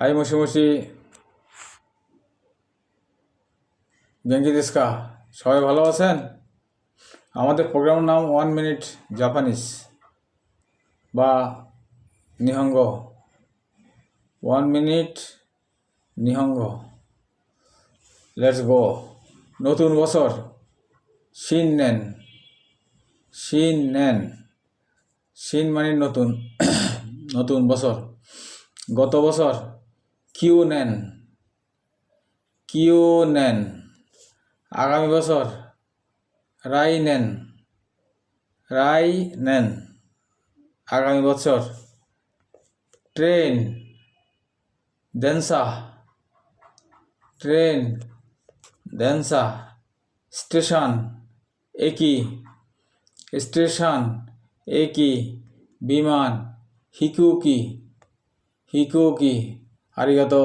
High মশি গেঙ্কি দেশকা, সবাই ভালো আছেন? আমাদের প্রোগ্রামের নাম 1 মিনিট জাপানিজ বা নিহঙ্গ। 1 মিনিট নিহঙ্গ, লেটস গো। নতুন বছর শিন নেন, শিন নেন, শিন মানে নতুন, নতুন বছর। গত বছর কিউ নেন, কিউ নেন। আগামী বছর রাই নেন, রাই নেন। আগামী বছর ট্রেন দেনসা, ট্রেন দেনসা। স্টেশন একই, স্টেশন একই। বিমান হিকুকি, হিকুকি। আরিগাতো।